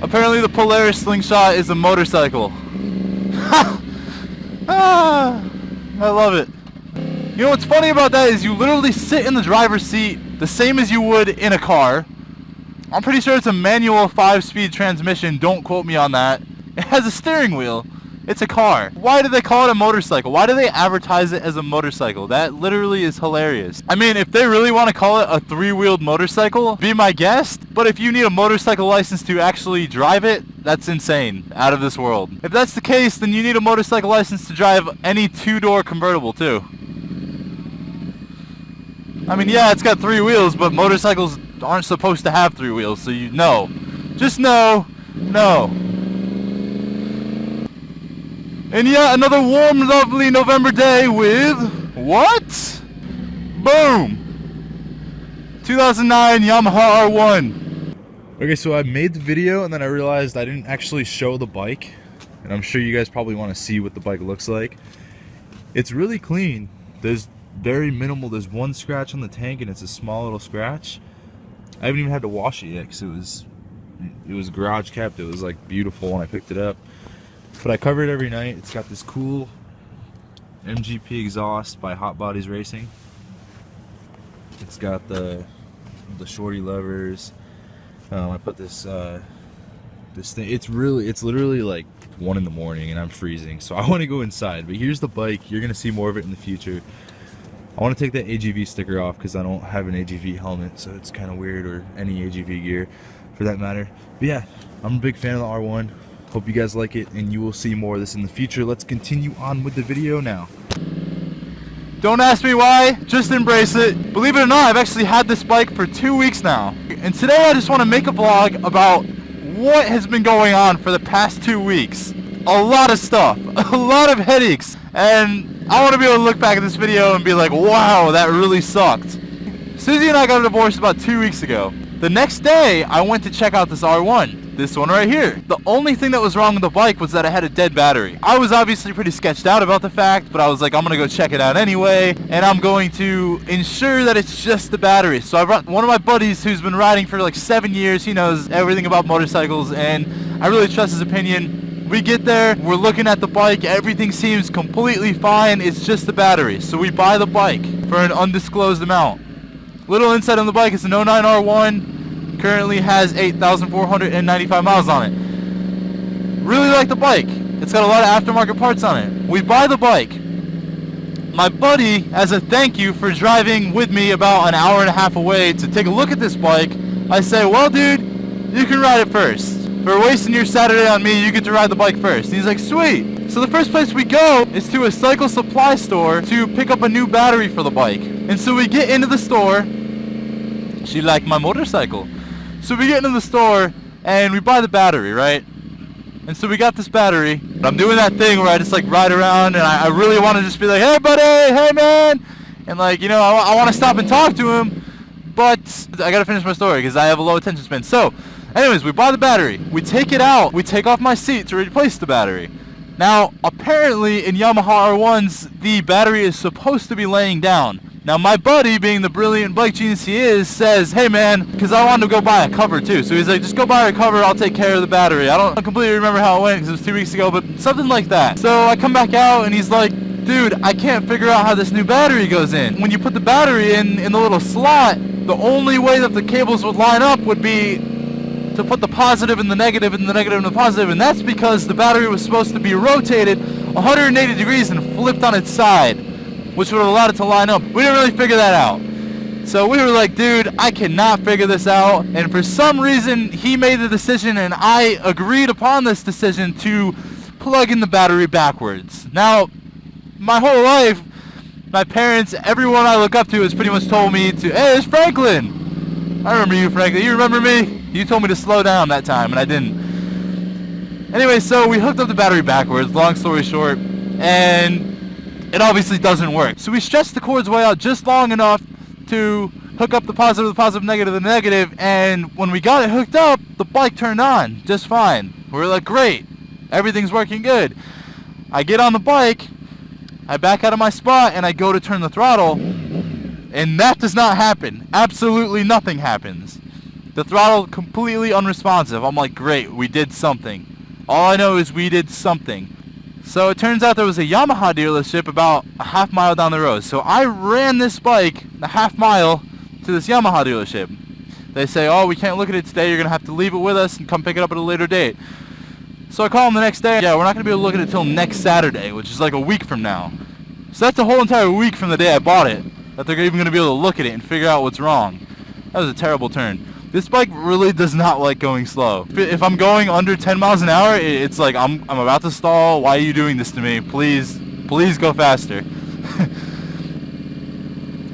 Apparently the Polaris slingshot is a motorcycle. Ah, I love it. You know what's funny about that is you literally sit in the driver's seat the same as you would in a car. I'm pretty sure it's a manual 5-speed transmission. Don't quote me on that. It has a steering wheel. It's a car. Why do they call it a motorcycle? Why do they advertise it as a motorcycle? That literally is hilarious. I mean, if they really want to call it a 3-wheeled motorcycle, be my guest. But if you need a motorcycle license to actually drive it, that's insane. Out of this world. If that's the case, then you need a motorcycle license to drive any 2-door convertible too. I mean, yeah, it's got 3 wheels, but motorcycles aren't supposed to have 3 wheels, so you know. Just know. No. And yeah, another warm, lovely November day with what? Boom! 2009 Yamaha R1. Okay, so I made the video and then I realized I didn't actually show the bike. And I'm sure you guys probably want to see what the bike looks like. It's really clean. There's very minimal. There's one scratch on the tank and it's a small little scratch. I haven't even had to wash it yet because it was garage kept. It was like beautiful when I picked it up. But I cover it every night. It's got this cool MGP exhaust by Hot Bodies Racing. It's got the shorty levers. I put this thing. It's literally like 1 in the morning and I'm freezing, so I want to go inside. But here's the bike. You're gonna see more of it in the future. I want to take that AGV sticker off because I don't have an AGV helmet, so it's kind of weird, or any AGV gear for that matter. But yeah, I'm a big fan of the R1. Hope you guys like it, and you will see more of this in the future. Let's continue on with the video now. Don't ask me why, just embrace it. Believe it or not, I've actually had this bike for 2 weeks now. And today I just want to make a vlog about what has been going on for the past 2 weeks. A lot of stuff, a lot of headaches, and I want to be able to look back at this video and be like, wow, that really sucked. Susie and I got a divorce about 2 weeks ago. The next day, I went to check out this R1, this one right here. The only thing that was wrong with the bike was that it had a dead battery. I was obviously pretty sketched out about the fact, but I was like, I'm gonna go check it out anyway, and I'm going to ensure that it's just the battery. So I brought one of my buddies who's been riding for like 7 years. He knows everything about motorcycles, and I really trust his opinion. We get there, we're looking at the bike, everything seems completely fine, it's just the battery. So we buy the bike for an undisclosed amount. Little insight on the bike, it's an 09 R1, currently has 8,495 miles on it. Really like the bike, it's got a lot of aftermarket parts on it. We buy the bike. My buddy, as a thank you for driving with me about an hour and a half away to take a look at this bike, I say, well dude, you can ride it first. For wasting your Saturday on me, you get to ride the bike first. And he's like, sweet. So the first place we go is to a cycle supply store to pick up a new battery for the bike. And so we get into the store. She liked my motorcycle. So we get into the store and we buy the battery, right? And so we got this battery. I'm doing that thing where I just like ride around and I really want to just be like, hey buddy, hey man. And like, you know, I want to stop and talk to him. But I got to finish my story because I have a low attention span. So anyways, we buy the battery, we take it out, we take off my seat to replace the battery. Now, apparently in Yamaha R1s, the battery is supposed to be laying down. Now my buddy, being the brilliant bike genius he is, says, hey man, because I wanted to go buy a cover too. So he's like, just go buy a cover, I'll take care of the battery. I don't completely remember how it went because it was 2 weeks ago, but something like that. So I come back out and he's like, dude, I can't figure out how this new battery goes in. When you put the battery in the little slot, the only way that the cables would line up would be to put the positive and the negative and the negative and the positive, and that's because the battery was supposed to be rotated 180 degrees and flipped on its side, which would have allowed it to line up. We didn't really figure that out. So we were like, dude, I cannot figure this out, and for some reason he made the decision and I agreed upon this decision to plug in the battery backwards. Now, my whole life, my parents, everyone I look up to has pretty much told me to, hey, it's Franklin. I remember you, Franklin. You remember me? You told me to slow down that time, and I didn't. Anyway, so we hooked up the battery backwards, long story short, and it obviously doesn't work. So we stretched the cords way out just long enough to hook up the positive, negative, the negative, and when we got it hooked up, the bike turned on just fine. We were like, great, everything's working good. I get on the bike, I back out of my spot, and I go to turn the throttle, and that does not happen. Absolutely nothing happens. The throttle completely unresponsive. I'm like, great, we did something. All I know is we did something. So it turns out there was a Yamaha dealership about a half mile down the road. So I ran this bike a half mile to this Yamaha dealership. They say, oh, we can't look at it today. You're going to have to leave it with us and come pick it up at a later date. So I call them the next day. Yeah, we're not going to be able to look at it until next Saturday, which is like a week from now. So that's a whole entire week from the day I bought it that they're even going to be able to look at it and figure out what's wrong. That was a terrible turn. This bike really does not like going slow. If I'm going under 10 miles an hour, it's like I'm about to stall. Why are you doing this to me? Please go faster.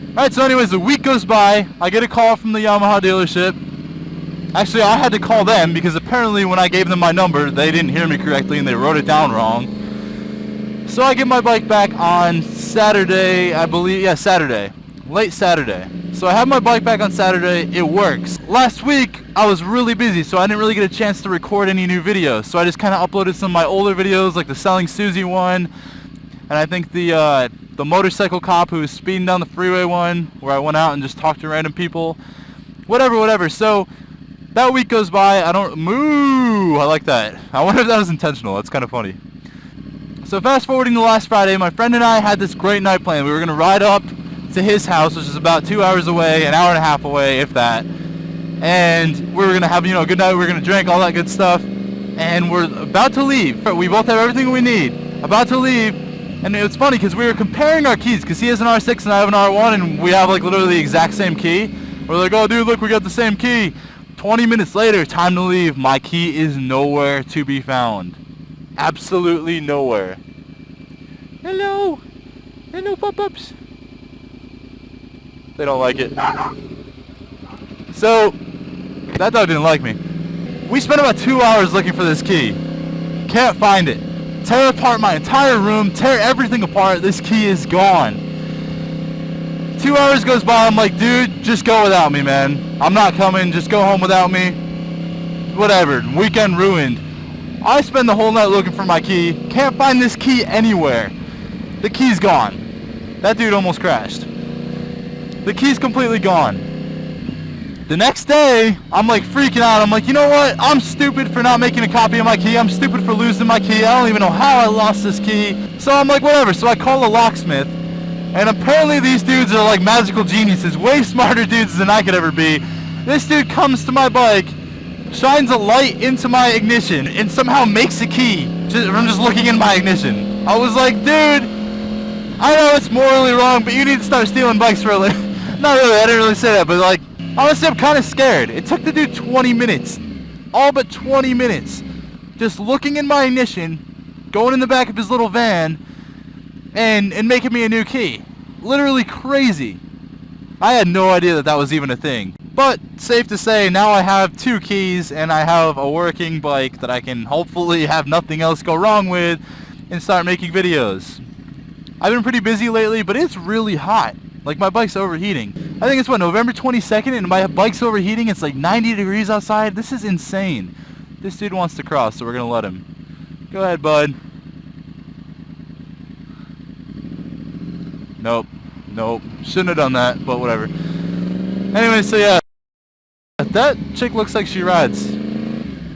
Alright, so anyways, a week goes by. I get a call from the Yamaha dealership. Actually, I had to call them because apparently when I gave them my number, they didn't hear me correctly and they wrote it down wrong. So I get my bike back on Saturday, I believe. Yeah, Saturday. Late Saturday. So I have my bike back on Saturday. It works. Last week, I was really busy, so I didn't really get a chance to record any new videos. So I just kind of uploaded some of my older videos, like the Selling Susie one, and I think the motorcycle cop who was speeding down the freeway one, where I went out and just talked to random people. Whatever. So that week goes by. I don't... Moo! I like that. I wonder if that was intentional. That's kind of funny. So fast forwarding to last Friday, my friend and I had this great night plan. We were going to ride up to his house, which is about 2 hours away, an hour and a half away, if that. And we were going to have, a good night. We were going to drink, all that good stuff. And we're about to leave. We both have everything we need. About to leave. And it's funny because we were comparing our keys, because he has an R6 and I have an R1, and we have like literally the exact same key. We're like, oh dude, look, we got the same key. 20 minutes later, time to leave. My key is nowhere to be found. Absolutely nowhere. Hello pop-ups. They don't like it. So that dog didn't like me. We spent about 2 hours looking for this key. Can't find it. Tear apart my entire room, tear everything apart. This key is gone. 2 hours goes by. I'm like, dude, just go without me, man. I'm not coming. Just go home without me. Whatever. Weekend ruined. I spend the whole night looking for my key. Can't find this key anywhere. The key's gone. That dude almost crashed. The key's completely gone. The next day, I'm like freaking out. I'm like, you know what? I'm stupid for not making a copy of my key. I'm stupid for losing my key. I don't even know how I lost this key. So I'm like, whatever. So I call a locksmith. And apparently these dudes are like magical geniuses. Way smarter dudes than I could ever be. This dude comes to my bike, shines a light into my ignition, and somehow makes a key from just looking in my ignition. I was like, dude, I know it's morally wrong, but you need to start stealing bikes for a living. Not really, I didn't really say that, but like, honestly, I'm kind of scared. It took the dude 20 minutes. All but 20 minutes. Just looking in my ignition, going in the back of his little van, and making me a new key. Literally crazy. I had no idea that was even a thing. But, safe to say, now I have 2 keys, and I have a working bike that I can hopefully have nothing else go wrong with, and start making videos. I've been pretty busy lately, but it's really hot. Like, my bike's overheating. I think it's, November 22nd, and my bike's overheating. It's like 90 degrees outside. This is insane. This dude wants to cross, so we're going to let him. Go ahead, bud. Nope. Shouldn't have done that, but whatever. Anyway, so yeah. That chick looks like she rides.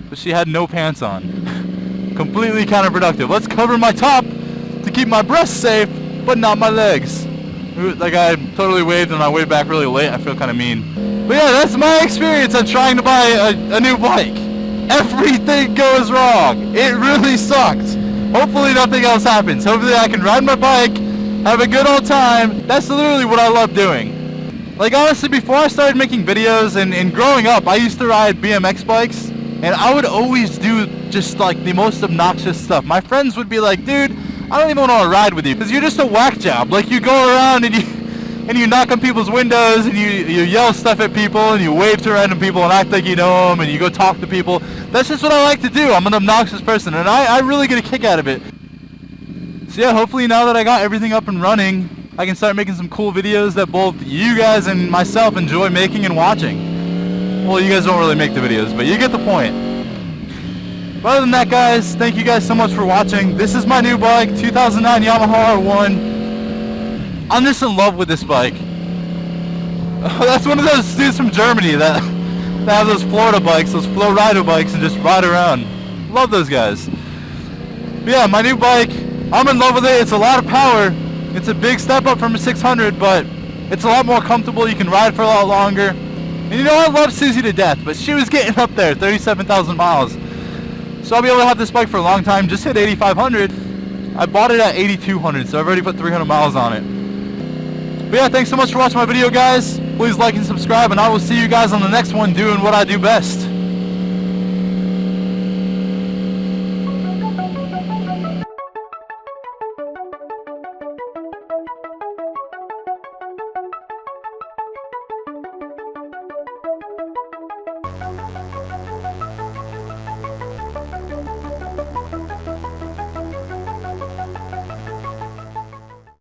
But she had no pants on. Completely counterproductive. Let's cover my top to keep my breasts safe, but not my legs. That guy totally waved and I waved back really late. I feel kind of mean. But yeah, that's my experience on trying to buy a new bike. Everything goes wrong. It really sucked. Hopefully nothing else happens. Hopefully I can ride my bike, have a good old time. That's literally what I love doing. Like, honestly, before I started making videos and growing up, I used to ride BMX bikes. And I would always do just like the most obnoxious stuff. My friends would be like, dude, I don't even want to ride with you because you're just a whack job. Like, you go around and you knock on people's windows and you yell stuff at people and you wave to random people and act like you know them and you go talk to people. That's just what I like to do. I'm an obnoxious person and I really get a kick out of it. So yeah, hopefully now that I got everything up and running, I can start making some cool videos that both you guys and myself enjoy making and watching. Well, you guys don't really make the videos, but you get the point. But other than that, guys, thank you guys so much for watching. This is my new bike, 2009 Yamaha R1. I'm just in love with this bike. That's one of those dudes from Germany that They have those Florida bikes, those Flow Rider bikes, and just ride around. Love those guys. But yeah, my new bike, I'm in love with it. It's a lot of power. It's a big step up from a 600, but it's a lot more comfortable. You can ride for a lot longer. And you know, I love Susie to death, but she was getting up there, 37,000 miles. So I'll be able to have this bike for a long time. Just hit 8,500. I bought it at 8,200, so I've already put 300 miles on it. But yeah, thanks so much for watching my video, guys. Please like and subscribe, and I will see you guys on the next one doing what I do best.